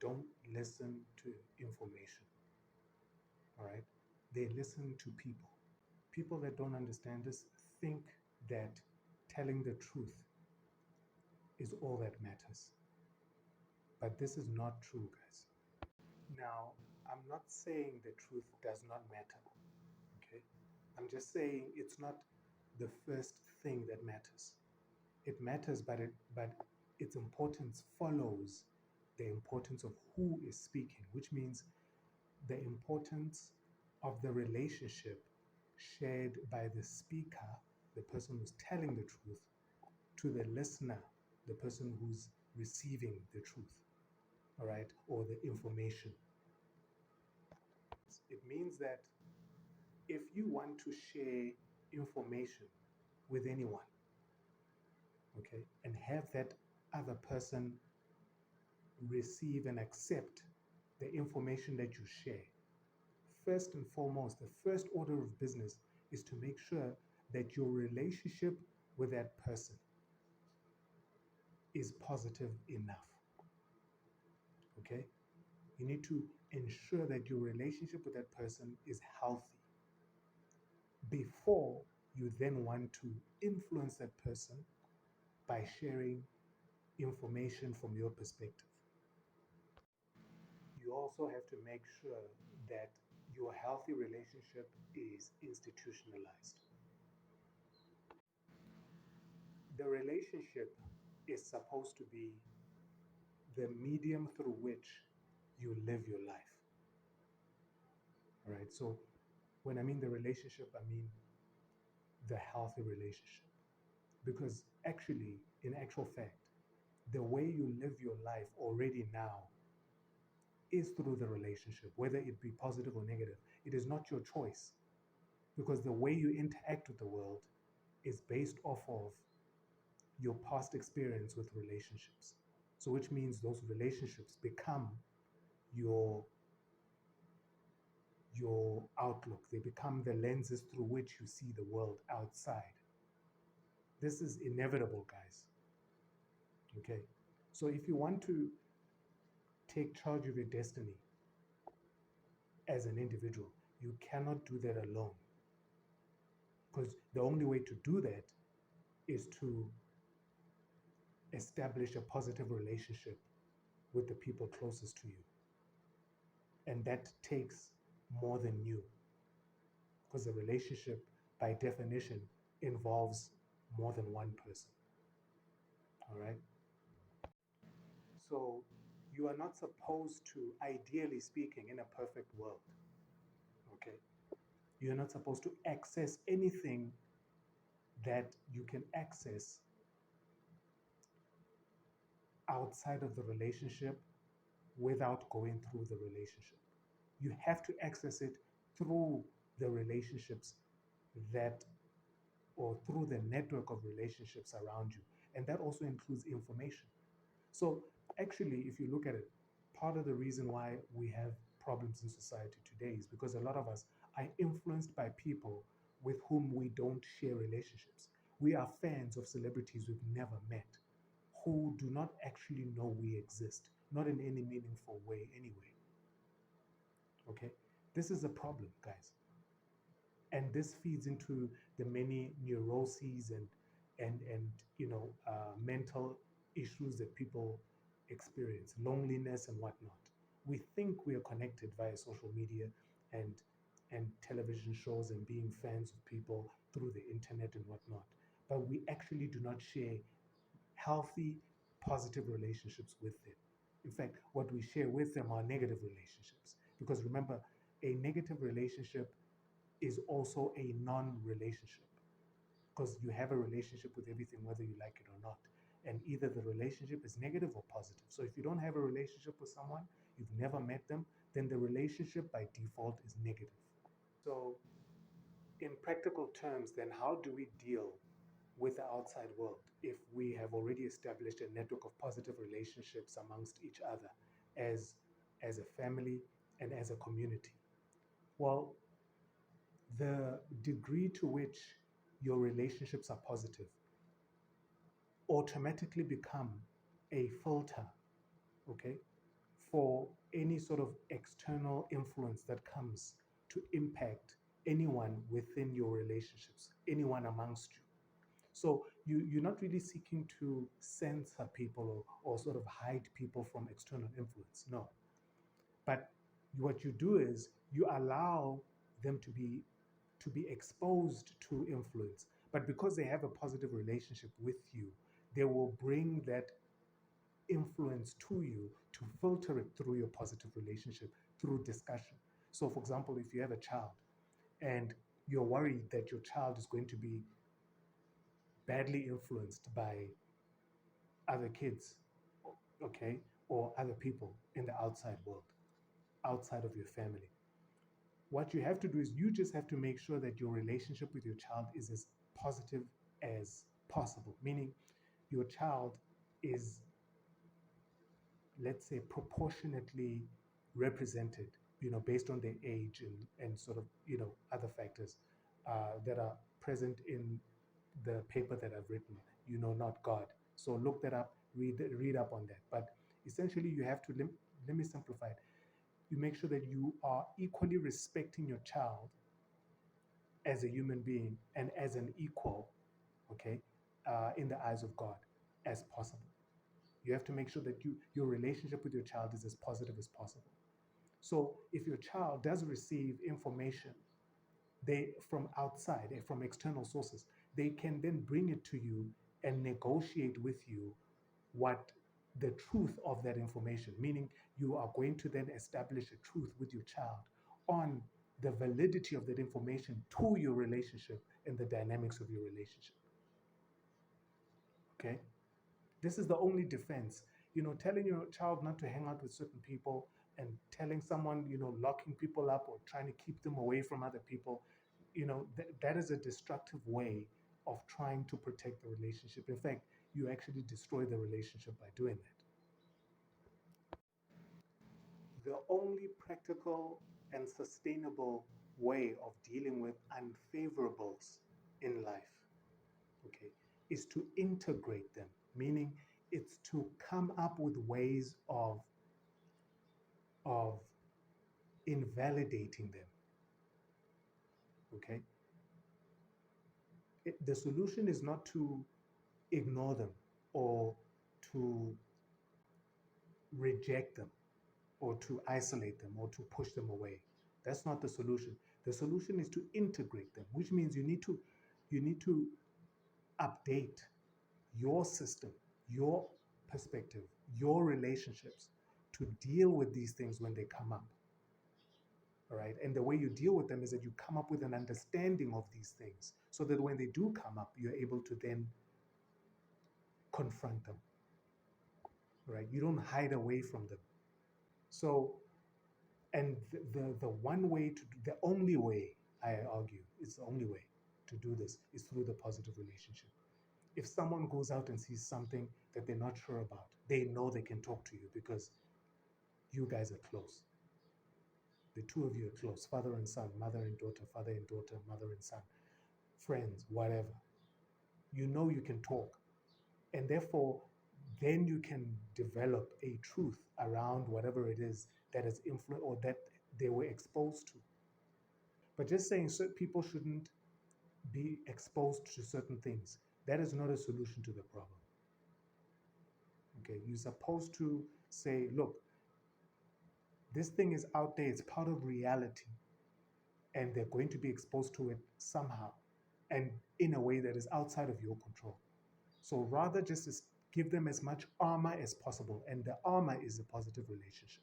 don't listen to information, all right? They listen to people. People that don't understand this think that telling the truth is all that matters. But this is not true, guys. Now, I'm not saying the truth does not matter, okay? I'm just saying it's not the first thing that matters. It matters, but its importance follows the importance of who is speaking, which means the importance of the relationship shared by the speaker, the person who's telling the truth, to the listener, the person who's receiving the truth, all right, or the information. It means that if you want to share information with anyone, okay, and have that other person receive and accept the information that you share, first and foremost, the first order of business is to make sure that your relationship with that person is positive enough. Okay? You need to ensure that your relationship with that person is healthy before you then want to influence that person by sharing information from your perspective. You also have to make sure that your healthy relationship is institutionalized. The relationship is supposed to be the medium through which you live your life. All right. So when I mean the relationship, I mean the healthy relationship. Because actually, in actual fact, the way you live your life already now is through the relationship, whether it be positive or negative. It is not your choice because the way you interact with the world is based off of your past experience with relationships. So, which means those relationships become your your outlook. They become the lenses through which you see the world outside. This is inevitable, guys. Okay. So if you want to take charge of your destiny as an individual, you cannot do that alone. Because the only way to do that is to establish a positive relationship with the people closest to you. And that takes more than you. Because the relationship, by definition, involves more than one person. All right? So you are not supposed to, ideally speaking, in a perfect world, okay? You're not supposed to access anything that you can access outside of the relationship without going through the relationship. You have to access it through the relationships that, or through the network of relationships around you. And that also includes information. So, actually, if you look at it, part of the reason why we have problems in society today is because a lot of us are influenced by people with whom we don't share relationships. We are fans of celebrities we've never met, who do not actually know we exist, not in any meaningful way, anyway. Okay? This is a problem, guys. And this feeds into the many neuroses and mental issues that people experience, loneliness and whatnot. We think we are connected via social media and and television shows and being fans of people through the internet and whatnot, but we actually do not share healthy, positive relationships with them. In fact, what we share with them are negative relationships. Because remember, a negative relationship is also a non-relationship because you have a relationship with everything, whether you like it or not. And either the relationship is negative or positive. So if you don't have a relationship with someone, you've never met them, then the relationship by default is negative. So, in practical terms, then how do we deal with the outside world if we have already established a network of positive relationships amongst each other as a family and as a community? Well, the degree to which your relationships are positive automatically become a filter, okay, for any sort of external influence that comes to impact anyone within your relationships, anyone amongst you. So you're not really seeking to censor people or sort of hide people from external influence. No. But what you do is you allow them to be exposed to influence. But because they have a positive relationship with you, they will bring that influence to you to filter it through your positive relationship, through discussion. So, for example, if you have a child and you're worried that your child is going to be badly influenced by other kids, okay, or other people in the outside world, outside of your family, what you have to do is you just have to make sure that your relationship with your child is as positive as possible, meaning your child is, let's say, proportionately represented, based on their age and sort of, other factors that are present in the paper that I've written, not God. So look that up, read up on that. But essentially, you have to, let me simplify it. You make sure that you are equally respecting your child as a human being and as an equal, okay, in the eyes of God as possible. You have to make sure that your relationship with your child is as positive as possible. So if your child does receive information they from outside, from external sources, they can then bring it to you and negotiate with you what the truth of that information, meaning you are going to then establish a truth with your child on the validity of that information to your relationship and the dynamics of your relationship. Okay? This is the only defense. Telling your child not to hang out with certain people and telling someone, locking people up or trying to keep them away from other people, that is a destructive way of trying to protect the relationship. In fact, you actually destroy the relationship by doing that. The only practical and sustainable way of dealing with unfavorables in life, okay, is to integrate them, meaning it's to come up with ways of invalidating them. Okay, the solution is not to ignore them or to reject them or to isolate them or to push them away. That's not the solution. The solution is to integrate them, which means you need to update your system, your perspective, your relationships to deal with these things when they come up. All right. And the way you deal with them is that you come up with an understanding of these things so that when they do come up, you're able to then confront them. Right. You don't hide away from them. So, and the one way to do, the only way, I argue, it's the only way to do this is through the positive relationship. If someone goes out and sees something that they're not sure about, they know they can talk to you because you guys are close. The two of you are close, father and son, mother and daughter, father and daughter, mother and son, friends, whatever. You know you can talk. And therefore, then you can develop a truth around whatever it is that is influenced or that they were exposed to. But just saying certain people shouldn't be exposed to certain things, that is not a solution to the problem. Okay, you're supposed to say, look, this thing is out there, it's part of reality, and they're going to be exposed to it somehow and in a way that is outside of your control. So rather just give them as much armor as possible, and the armor is a positive relationship.